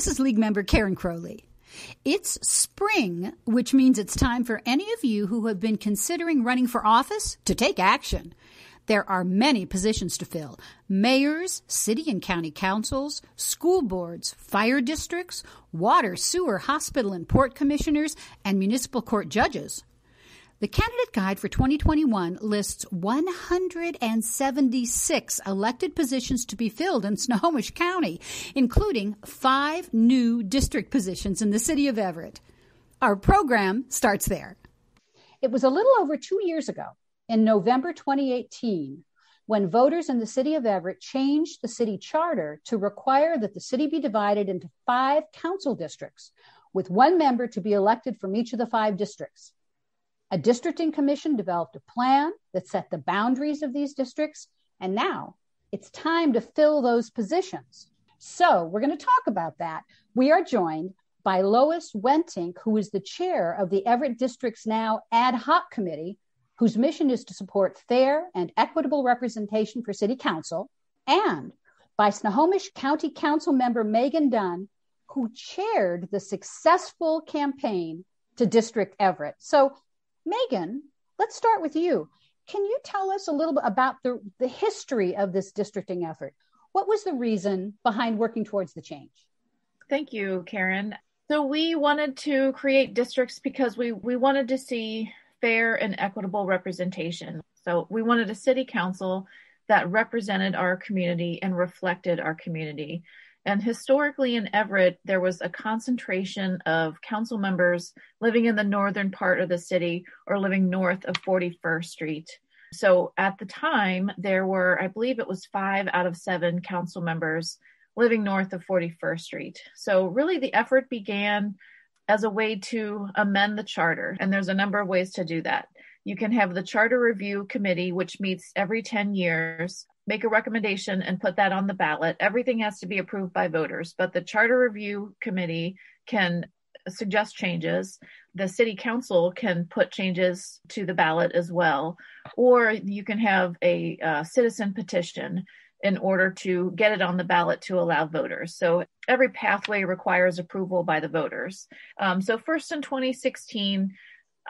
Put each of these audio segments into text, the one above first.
This is League member Karen Crowley. It's spring, which means it's time for any of you who have been considering running for office to take action. There are many positions to fill: mayors, city and county councils, school boards, fire districts, water, sewer, hospital and port commissioners, and municipal court judges. The candidate guide for 2021 lists 176 elected positions to be filled in Snohomish County, including 5 new district positions in the City of Everett. Our program starts there. It was a little over 2 years ago, in November 2018, when voters in the City of Everett changed the city charter to require that the city be divided into 5 council districts, with 1 member to be elected from each of the 5 districts. A districting commission developed a plan that set the boundaries of these districts, and now it's time to fill those positions. So we're going to talk about that. We are joined by Lois Wentink, who is the chair of the Everett Districts Now Ad Hoc Committee, whose mission is to support fair and equitable representation for City Council, and by Snohomish County Council member Megan Dunn, who chaired the successful campaign to District Everett. So Megan, let's start with you. Can you tell us a little bit about the history of this districting effort? What was the reason behind working towards the change? Thank you, Karen. So we wanted to create districts because we wanted to see fair and equitable representation. So we wanted a city council that represented our community and reflected our community. And historically in Everett, there was a concentration of council members living in the northern part of the city or living north of 41st Street. So at the time, there were, I believe it was 5 out of 7 council members living north of 41st Street. So really the effort began as a way to amend the charter. And there's a number of ways to do that. You can have the Charter Review Committee, which meets every 10 years, make a recommendation and put that on the ballot. Everything has to be approved by voters, but the Charter Review Committee can suggest changes. The City Council can put changes to the ballot as well, or you can have a citizen petition in order to get it on the ballot to allow voters. So every pathway requires approval by the voters. So first in 2016,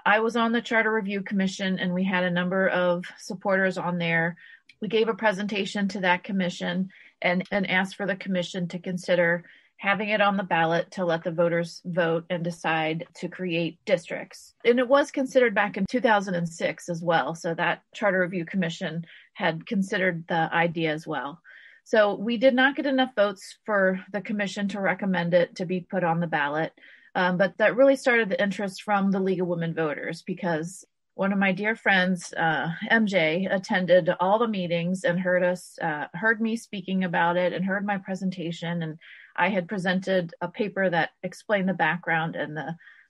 I was on the Charter Review Commission and we had a number of supporters on there. We gave a presentation to that commission and asked for the commission to consider having it on the ballot to let the voters vote and decide to create districts. And it was considered back in 2006 as well. So that Charter Review Commission had considered the idea as well. So we did not get enough votes for the commission to recommend it to be put on the ballot. But that really started the interest from the League of Women Voters, because one of my dear friends, MJ, attended all the meetings and heard me speaking about it and heard my presentation. And I had presented a paper that explained the background and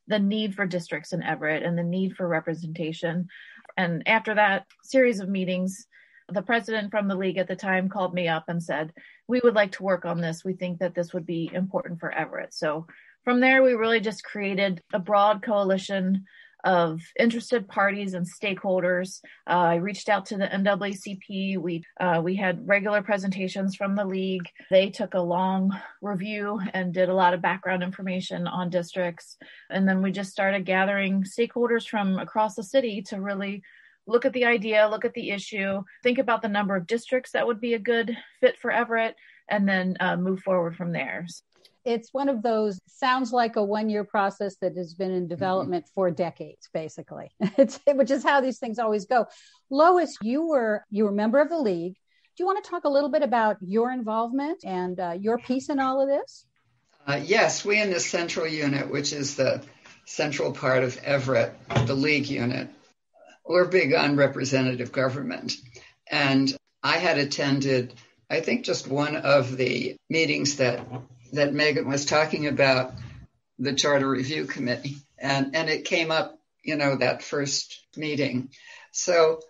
the need for districts in Everett and the need for representation. And after that series of meetings, the president from the league at the time called me up and said, "We would like to work on this. We think that this would be important for Everett." So from there, we really just created a broad coalition of interested parties and stakeholders. I reached out to the NAACP. We had regular presentations from the league. They took a long review and did a lot of background information on districts. And then we just started gathering stakeholders from across the city to really look at the idea, look at the issue, think about the number of districts that would be a good fit for Everett, and then move forward from there. It's one of those, sounds like a 1-year process that has been in development for decades, basically, which is how these things always go. Lois, you were a member of the league. Do you want to talk a little bit about your involvement and your piece in all of this? Yes, we in the central unit, which is the central part of Everett, the league unit, we're big on representative government. And I had attended, I think, just one of the meetings that Megan was talking about, the Charter Review Committee, and it came up, that first meeting. So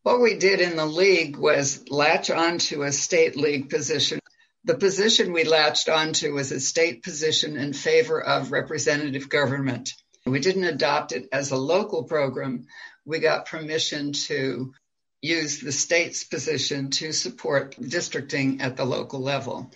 what we did in the league was latch onto a state league position. The position we latched onto was a state position in favor of representative government. We didn't adopt it as a local program. We got permission to use the state's position to support districting at the local level.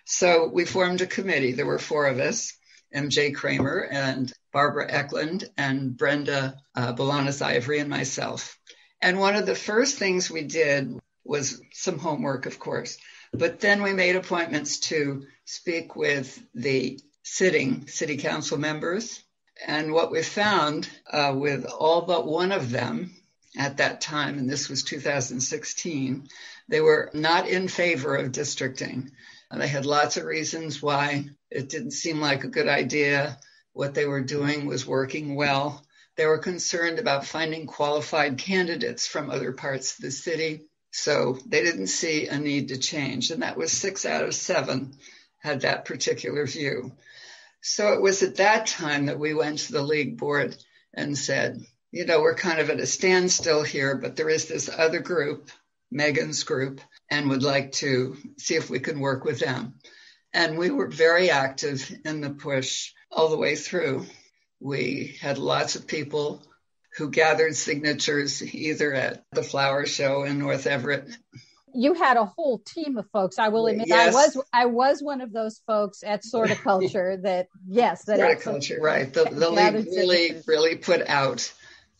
So we formed a committee. There were four of us, MJ Kramer and Barbara Eklund and Brenda Bolanos-Ivory and myself. And one of the first things we did was some homework, of course, but then we made appointments to speak with the sitting city council members. And what we found with all but one of them at that time, and this was 2016, they were not in favor of districting. They had lots of reasons why it didn't seem like a good idea. What they were doing was working well. They were concerned about finding qualified candidates from other parts of the city. So they didn't see a need to change. And that was 6 out of 7 had that particular view. So it was at that time that we went to the league board and said, you know, we're kind of at a standstill here, but there is this other group, Megan's group, and would like to see if we can work with them. And we were very active in the push all the way through. We had lots of people who gathered signatures either at the flower show in North Everett. You had a whole team of folks. I will admit, yes. I was one of those folks at Sorticulture that, yes. That Sorticulture, right. The league really put out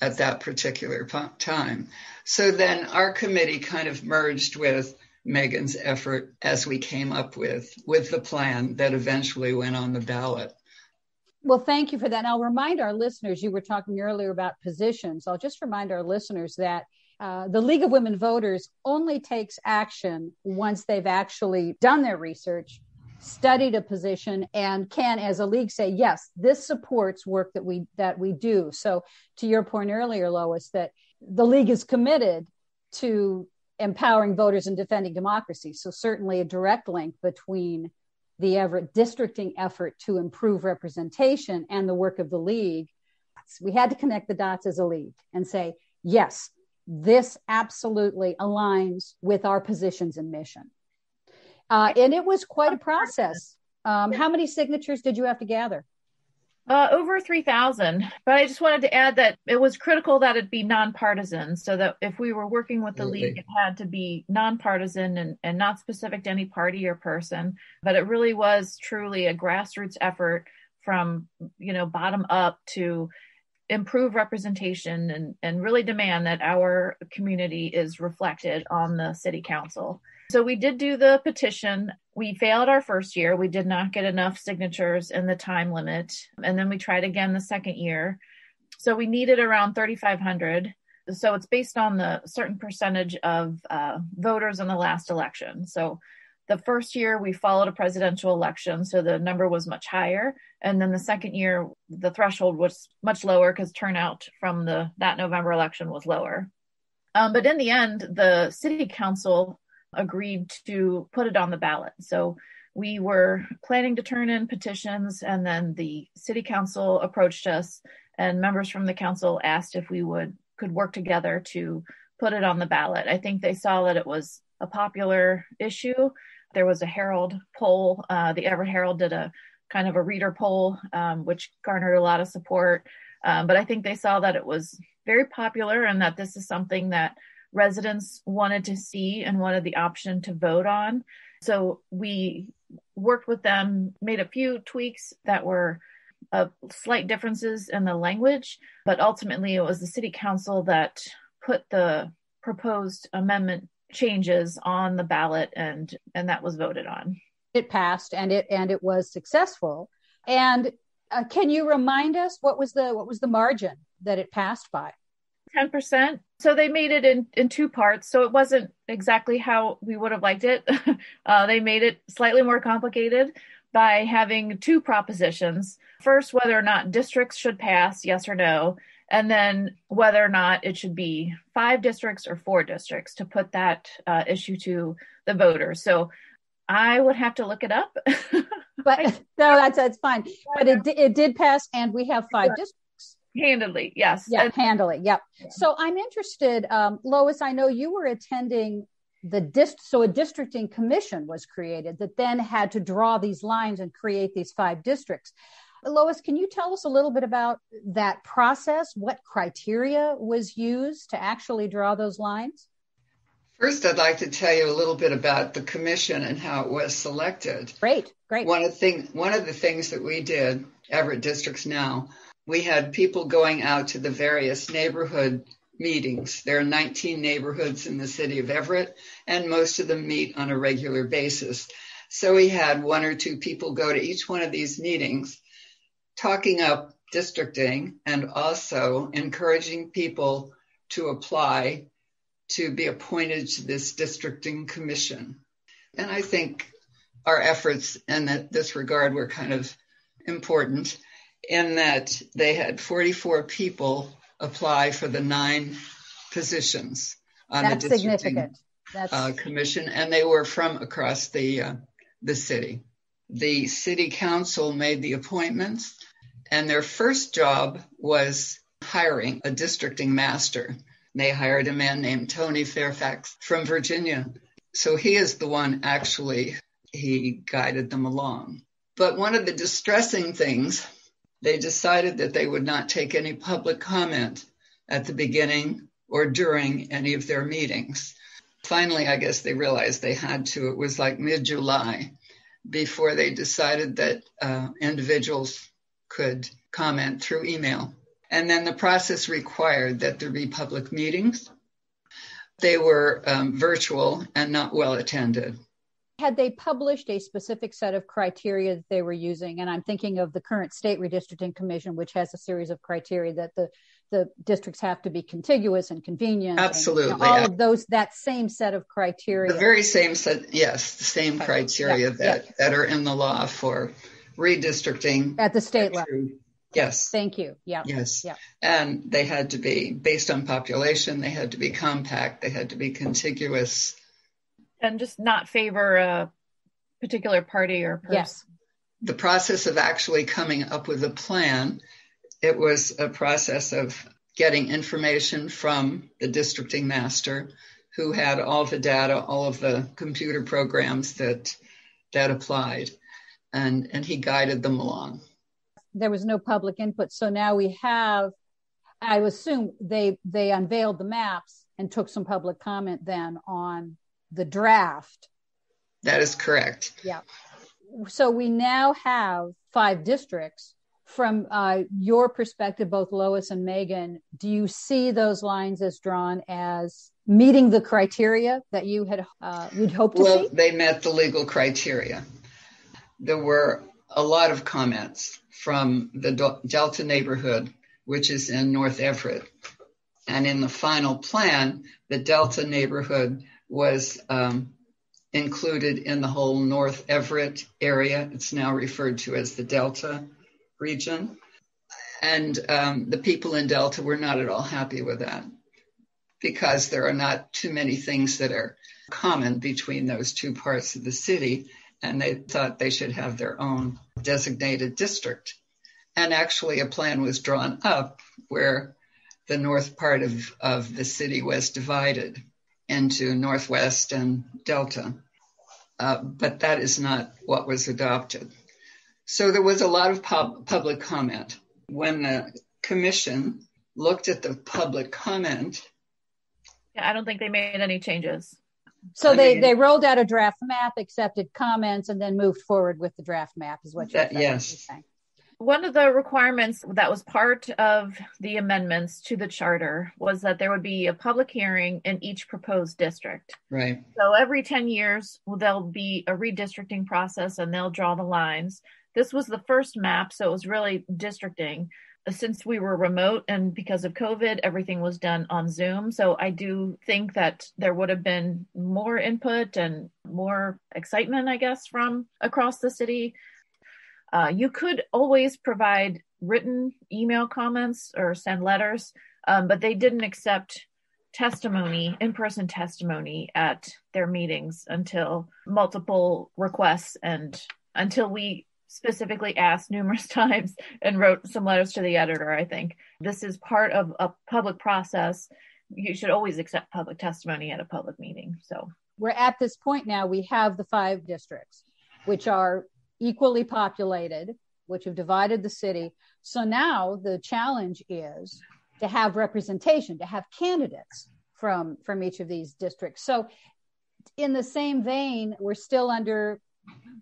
at that particular time. So then our committee kind of merged with Megan's effort as we came up with the plan that eventually went on the ballot. Well, thank you for that. And I'll remind our listeners, you were talking earlier about positions. I'll just remind our listeners that the League of Women Voters only takes action once they've actually done their research, studied a position, and can, as a league, say, yes, this supports work that we do. So to your point earlier, Lois, that the league is committed to empowering voters and defending democracy. So certainly a direct link between the Everett districting effort to improve representation and the work of the league. We had to connect the dots as a league and say, yes, this absolutely aligns with our positions and mission. And it was quite a process. How many signatures did you have to gather? Over 3,000. But I just wanted to add that it was critical that it be nonpartisan, so that if we were working with the league, it had to be nonpartisan and not specific to any party or person. But it really was truly a grassroots effort from, bottom up to improve representation and really demand that our community is reflected on the city council. So we did do the petition. We failed our first year. We did not get enough signatures in the time limit. And then we tried again the second year. So we needed around 3,500. So it's based on the certain percentage of voters in the last election. So the first year we followed a presidential election, so the number was much higher. And then the second year, the threshold was much lower because turnout from that November election was lower. But in the end, the city council agreed to put it on the ballot. So we were planning to turn in petitions, and then the city council approached us, and members from the council asked if we could work together to put it on the ballot. I think they saw that it was a popular issue. There was a Herald poll. The Everett Herald did a kind of a reader poll, which garnered a lot of support. But I think they saw that it was very popular and that this is something that residents wanted to see and wanted the option to vote on. So we worked with them, made a few tweaks that were slight differences in the language, but ultimately it was the city council that put the proposed amendment changes on the ballot, and that was voted on. It passed, and it was successful. And can you remind us what was the margin that it passed by? 10%. So they made it in two parts. So it wasn't exactly how we would have liked it. They made it slightly more complicated by having two propositions. First, whether or not districts should pass, yes or no, and then whether or not it should be 5 districts or 4 districts to put that issue to the voters. So I would have to look it up. But no, that's fine. But it did pass, and we have 5 districts. Handily, yes. Yeah, handily, yep. Yeah. So I'm interested, Lois, I know you were attending so a districting commission was created that then had to draw these lines and create these 5 districts. Lois, can you tell us a little bit about that process? What criteria was used to actually draw those lines? First, I'd like to tell you a little bit about the commission and how it was selected. Great. One of the things that we did, Everett Districts Now, we had people going out to the various neighborhood meetings. There are 19 neighborhoods in the city of Everett, and most of them meet on a regular basis. So we had one or two people go to each one of these meetings, talking up districting and also encouraging people to apply to be appointed to this districting commission. And I think our efforts in this regard were kind of important in that they had 44 people apply for the 9 positions on That's the districting significant. Commission, and they were from across the city. The city council made the appointments, and their first job was hiring a districting master. They hired a man named Tony Fairfax from Virginia. So he is the one he guided them along. But one of the distressing things, they decided that they would not take any public comment at the beginning or during any of their meetings. Finally, I guess they realized they had to. It was like mid-July before they decided that individuals could comment through email. And then the process required that there be public meetings. They were virtual and not well attended. Had they published a specific set of criteria that they were using? And I'm thinking of the current State Redistricting Commission, which has a series of criteria that the districts have to be contiguous and convenient. Absolutely. And, all of those, that same set of criteria. The very same set, yes, the same criteria that are in the law for redistricting. At the state level. Yes. Thank you. Yeah. Yes. Yeah. And they had to be based on population. They had to be compact. They had to be contiguous. And just not favor a particular party or person. Yes. The process of actually coming up with a plan, it was a process of getting information from the districting master who had all the data, all of the computer programs that applied. And he guided them along. There was no public input. So now we have, I assume they unveiled the maps and took some public comment then on the draft. That is correct. Yeah. So we now have 5 districts. From your perspective, both Lois and Megan, do you see those lines as drawn as meeting the criteria that you had you'd hoped to see? Well, they met the legal criteria. There were a lot of comments from the Delta neighborhood, which is in North Everett. And in the final plan, the Delta neighborhood was included in the whole North Everett area. It's now referred to as the Delta region. And the people in Delta were not at all happy with that because there are not too many things that are common between those two parts of the city. And they thought they should have their own designated district. And actually a plan was drawn up where the north part of the city was divided into Northwest and Delta. But that is not what was adopted. So there was a lot of public comment. When the commission looked at the public comment. Yeah, I don't think they made any changes. So they rolled out a draft map, accepted comments, and then moved forward with the draft map is what you're saying. Yes. One of the requirements that was part of the amendments to the charter was that there would be a public hearing in each proposed district. Right. So every 10 years, there'll be a redistricting process and they'll draw the lines. This was the first map, so it was really districting. Since we were remote and because of COVID, everything was done on Zoom. So I do think that there would have been more input and more excitement, I guess, from across the city. You could always provide written email comments or send letters, but they didn't accept testimony, in-person testimony at their meetings until multiple requests and until we specifically asked numerous times and wrote some letters to the editor. I think this is part of a public process. You should always accept public testimony at a public meeting. So we're at this point now, we have the 5 districts, which are equally populated, which have divided the city. So now the challenge is to have representation, to have candidates from each of these districts. So in the same vein, we're still under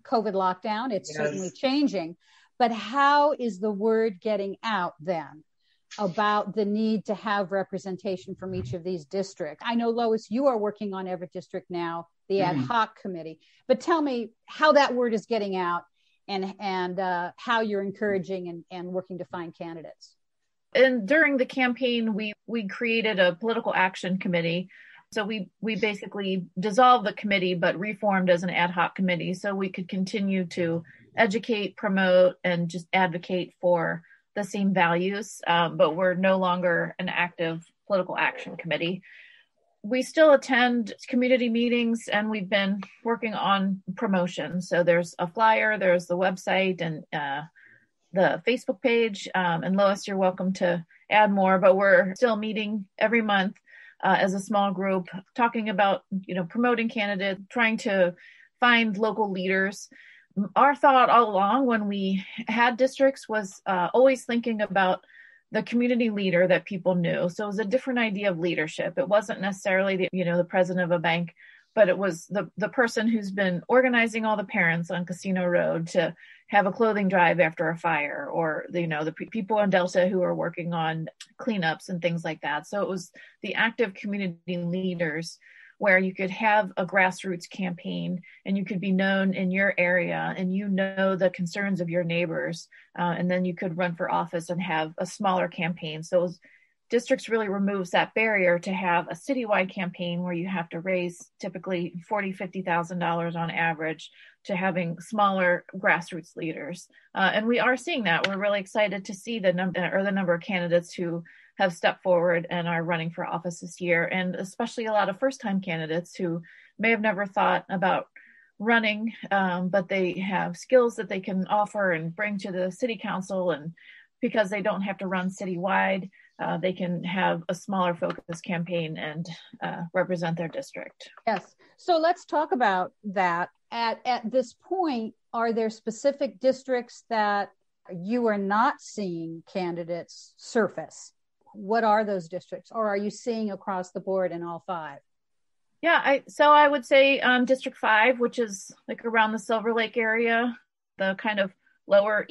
COVID lockdown. It's certainly changing, but how is the word getting out then about the need to have representation from each of these districts? I know, Lois, you are working on Everett District now, the ad hoc committee, but tell me how that word is getting out and how you're encouraging and working to find candidates. And during the campaign, we created a political action committee. So we basically dissolved the committee, but reformed as an ad hoc committee so we could continue to educate, promote, and just advocate for the same values. But we're no longer an active political action committee. We still attend community meetings, and we've been working on promotion. So there's a flyer, there's the website, and the Facebook page. And Lois, you're welcome to add more, but we're still meeting every month as a small group, talking about, promoting candidates, trying to find local leaders. Our thought all along when we had districts was always thinking about the community leader that people knew. So it was a different idea of leadership. It wasn't necessarily the president of a bank, but it was the person who's been organizing all the parents on Casino Road to have a clothing drive after a fire, or the people in Delta who are working on cleanups and things like that. So it was the active community leaders where you could have a grassroots campaign and you could be known in your area and the concerns of your neighbors, and then you could run for office and have a smaller campaign. So districts really removes that barrier to have a citywide campaign where you have to raise typically $40,000, $50,000 on average, to having smaller grassroots leaders. And we are seeing that. We're really excited to see the number of candidates who have stepped forward and are running for office this year, and especially a lot of first-time candidates who may have never thought about running, but they have skills that they can offer and bring to the city council, and because they don't have to run citywide, they can have a smaller focus campaign and represent their district. Yes. So let's talk about that. At this point, are there specific districts that you are not seeing candidates surface? What are those districts, or are you seeing across the board in all five? Yeah, so I would say District 5, which is like around the Silver Lake area, the kind of lower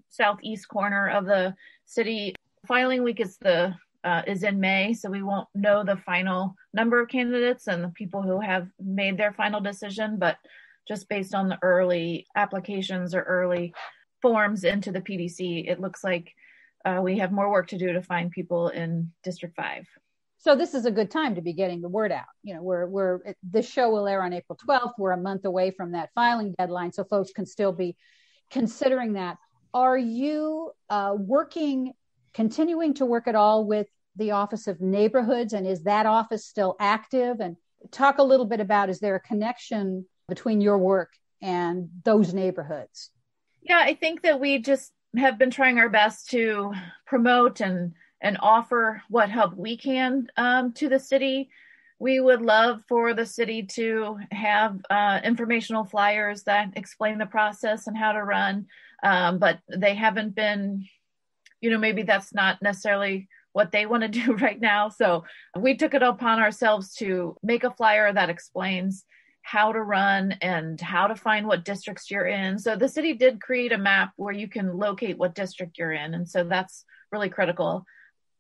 southeast corner of the city. Filing week is in May, so we won't know the final number of candidates and the people who have made their final decision, but just based on the early applications or early forms into the PDC, it looks like we have more work to do to find people in District 5. So this is a good time to be getting the word out. This show will air on April 12th. We're a month away from that filing deadline, so folks can still be considering that. Are you continuing to work at all with the Office of Neighborhoods, and is that office still active? And talk a little bit about, is there a connection between your work and those neighborhoods? Yeah, I think that we just have been trying our best to promote and offer what help we can to the city. We would love for the city to have informational flyers that explain the process and how to run, but they haven't been, maybe that's not necessarily what they want to do right now. So we took it upon ourselves to make a flyer that explains how to run and how to find what districts you're in. So the city did create a map where you can locate what district you're in. And so that's really critical.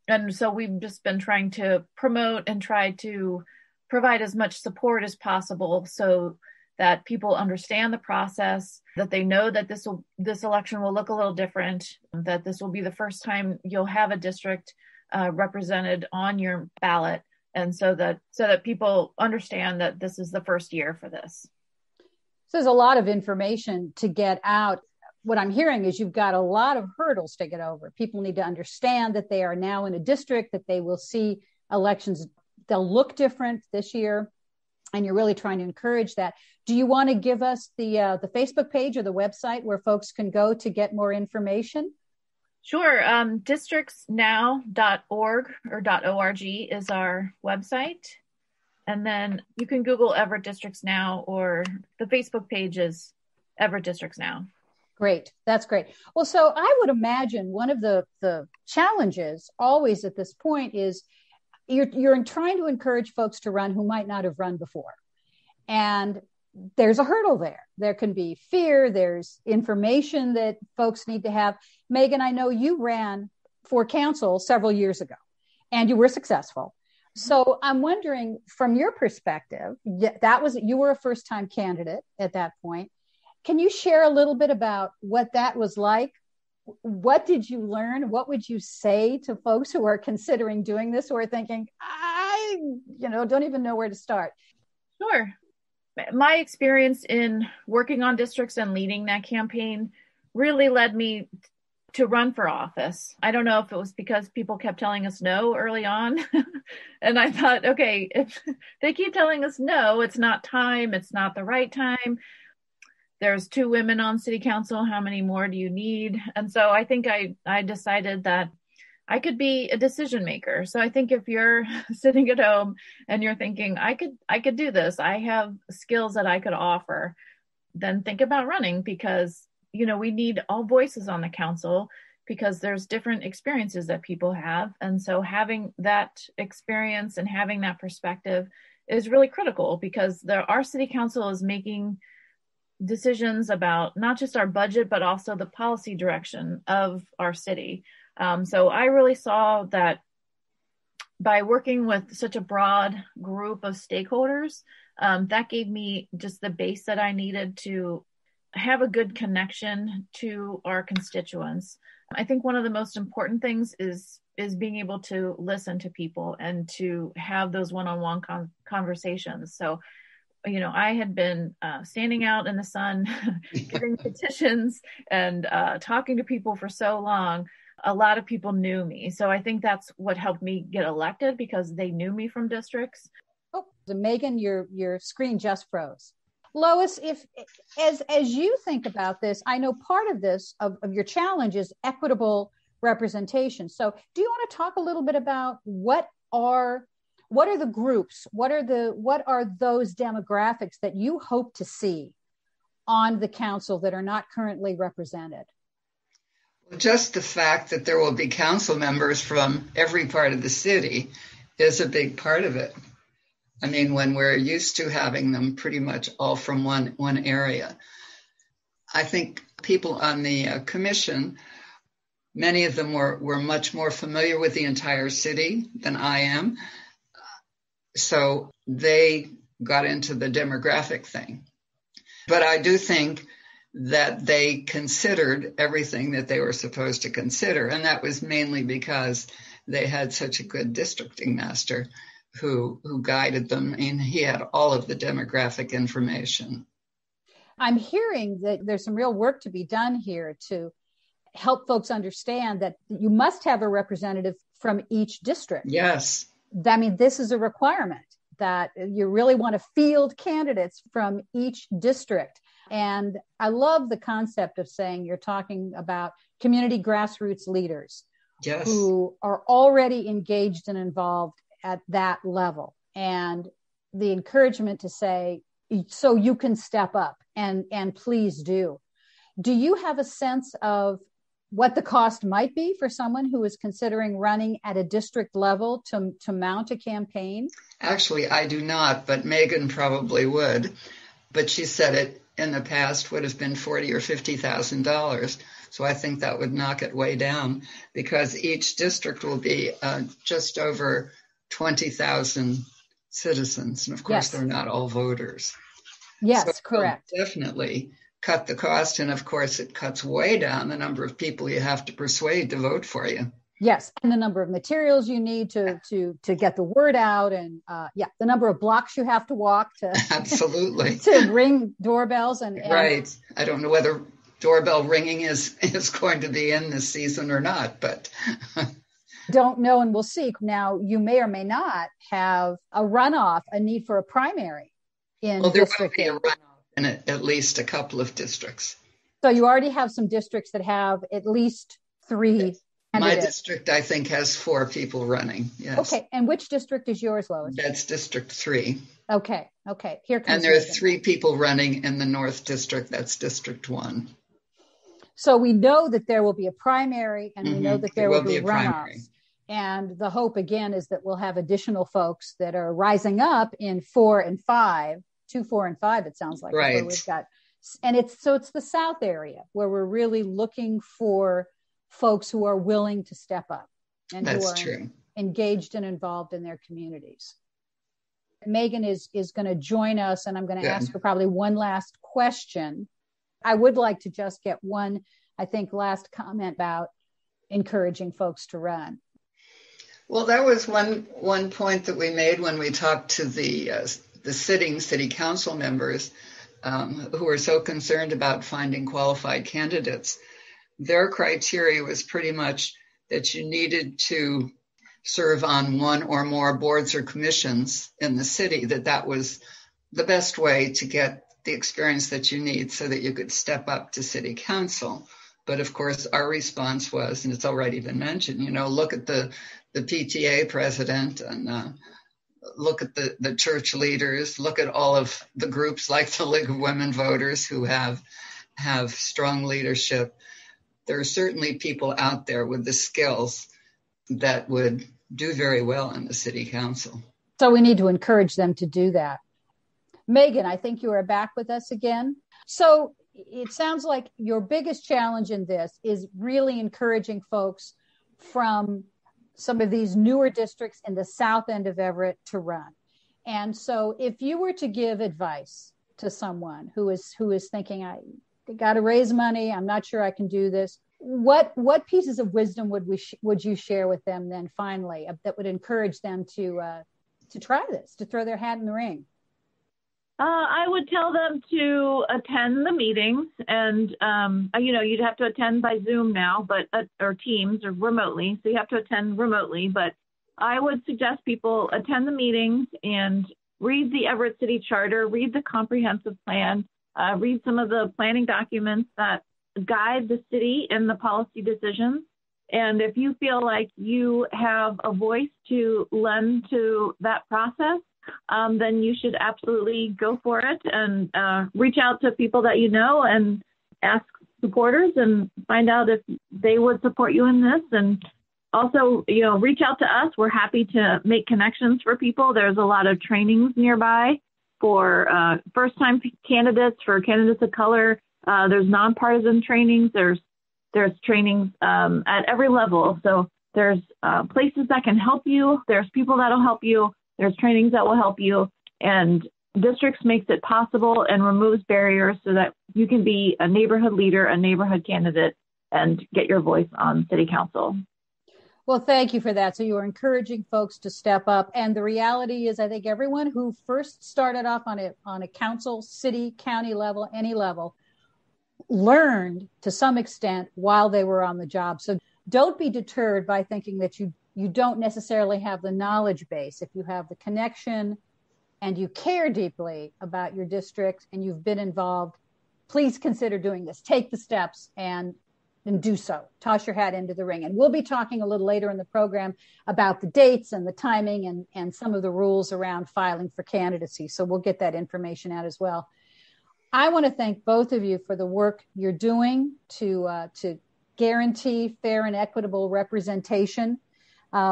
And so we've just been trying to promote and try to provide as much support as possible so that people understand the process, that they know that this election will look a little different, that this will be the first time you'll have a district represented on your ballot. And so that people understand that this is the first year for this. So there's a lot of information to get out. What I'm hearing is you've got a lot of hurdles to get over. People need to understand that they are now in a district, that they will see elections, they'll look different this year. And you're really trying to encourage that. Do you want to give us the Facebook page or the website where folks can go to get more information? Sure. Districtsnow.org or .org is our website. And then you can Google Everett Districts Now, or the Facebook page is Everett Districts Now. Great. That's great. Well, so I would imagine one of the challenges always at this point is, you're trying to encourage folks to run who might not have run before. And there's a hurdle there. There can be fear. There's information that folks need to have. Megan, I know you ran for council several years ago and you were successful. So I'm wondering, from your perspective, you were a first-time candidate at that point. Can you share a little bit about what that was like? What did you learn? What would you say to folks who are considering doing this, who are thinking, I don't even know where to start? Sure. My experience in working on districts and leading that campaign really led me to run for office. I don't know if it was because people kept telling us no early on. And I thought, okay, if they keep telling us no, it's not time. It's not the right time. There's 2 women on city council. How many more do you need? And so I think I decided that I could be a decision maker. So I think if you're sitting at home and you're thinking, I could do this, I have skills that I could offer, then think about running, because, we need all voices on the council because there's different experiences that people have. And so having that experience and having that perspective is really critical, because our city council is making decisions about not just our budget, but also the policy direction of our city. So I really saw that by working with such a broad group of stakeholders, that gave me just the base that I needed to have a good connection to our constituents. I think one of the most important things is being able to listen to people and to have those one-on-one conversations. So, I had been standing out in the sun, giving petitions and talking to people for so long. A lot of people knew me. So I think that's what helped me get elected, because they knew me from districts. Oh, Megan, your screen just froze. Lois, as you think about this, I know part of this, of your challenge, is equitable representation. So do you want to talk a little bit about what are the groups, what are those demographics that you hope to see on the council that are not currently represented? Just the fact that there will be council members from every part of the city is a big part of it. I mean, when we're used to having them pretty much all from one area. I think people on the commission, many of them were much more familiar with the entire city than I am. So they got into the demographic thing. But I do think that they considered everything that they were supposed to consider. And that was mainly because they had such a good districting master who guided them. I mean, he had all of the demographic information. I'm hearing that there's some real work to be done here to help folks understand that you must have a representative from each district. Yes. I mean, this is a requirement, that you really want to field candidates from each district. And I love the concept of saying you're talking about community grassroots leaders, yes, who are already engaged and involved at that level. And the encouragement to say, so you can step up and please do. Do you have a sense of what the cost might be for someone who is considering running at a district level to mount a campaign? Actually, I do not, but Megan probably would. But she said it in the past would have been $40,000 or $50,000. So I think that would knock it way down, because each district will be just over 20,000 citizens. And of course, yes, they're not all voters. Yes, so correct. Definitely cut the cost. And of course, it cuts way down the number of people you have to persuade to vote for you. Yes, and the number of materials you need to get the word out, and the number of blocks you have to walk to absolutely to ring doorbells and right. I don't know whether doorbell ringing is going to be in this season or not, but don't know, and we'll see. Now, you may or may not have a runoff, a need for a primary in District 8. There will be a runoff in at least a couple of districts. So you already have some districts that have at least 3. Yes. My district, I think, has 4 people running. Yes. Okay. And which district is yours, Lois? That's District 3. Okay. Here comes. And there are 3 people running in the North District. That's District 1. So we know that there will be a primary, and we know that there will be runoffs. And the hope, again, is that we'll have additional folks that are rising up in 4 and 5, 2, 4, and 5, it sounds like. Right. Where we've got, and it's the South area where we're really looking for folks who are willing to step up and That's who are true. engaged and involved in their communities. Megan is going to join us, and I'm going to ask her probably one last question. I would like to just get one, I think, last comment about encouraging folks to run. Well, that was one point that we made when we talked to the sitting city council members who were so concerned about finding qualified candidates. Their criteria was pretty much that you needed to serve on one or more boards or commissions in the city, that was the best way to get the experience that you need so that you could step up to city council. But of course, our response was, and it's already been mentioned, look at the PTA president and look at the church leaders, look at all of the groups like the League of Women Voters who have strong leadership. There are certainly people out there with the skills that would do very well in the city council. So we need to encourage them to do that. Megan, I think you are back with us again. So it sounds like your biggest challenge in this is really encouraging folks from some of these newer districts in the south end of Everett to run. And so if you were to give advice to someone who is thinking, I got to raise money, I'm not sure I can do this, what pieces of wisdom would you share with them then finally that would encourage them to try this, to throw their hat in the ring? I would tell them to attend the meetings, and you'd have to attend by Zoom now, or Teams or remotely. So you have to attend remotely. But I would suggest people attend the meetings and read the Everett City Charter, read the comprehensive plan, read some of the planning documents that guide the city in the policy decisions. And if you feel like you have a voice to lend to that process, then you should absolutely go for it and reach out to people that you know and ask supporters and find out if they would support you in this. And also, reach out to us. We're happy to make connections for people. There's a lot of trainings nearby for first-time candidates, for candidates of color. There's nonpartisan trainings. There's trainings at every level. So there's places that can help you. There's people that'll help you. There's trainings that will help you, and Districts makes it possible and removes barriers so that you can be a neighborhood leader, a neighborhood candidate, and get your voice on city council. Well, thank you for that. So you are encouraging folks to step up. And the reality is, I think everyone who first started off on a council, city, county level, any level, learned to some extent while they were on the job. So don't be deterred by thinking that you don't necessarily have the knowledge base. If you have the connection and you care deeply about your district and you've been involved, please consider doing this. Take the steps and do so. Toss your hat into the ring. And we'll be talking a little later in the program about the dates and the timing and some of the rules around filing for candidacy. So we'll get that information out as well. I want to thank both of you for the work you're doing to guarantee fair and equitable representation.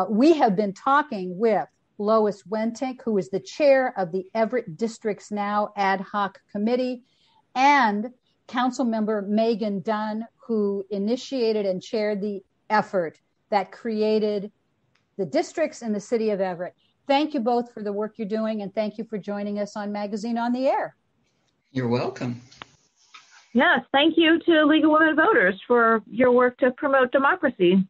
We have been talking with Lois Wentink, who is the chair of the Everett Districts Now Ad Hoc Committee, and Councilmember Megan Dunn, who initiated and chaired the effort that created the districts in the city of Everett. Thank you both for the work you're doing, and thank you for joining us on Magazine on the Air. You're welcome. Yes, thank you to League of Women Voters for your work to promote democracy.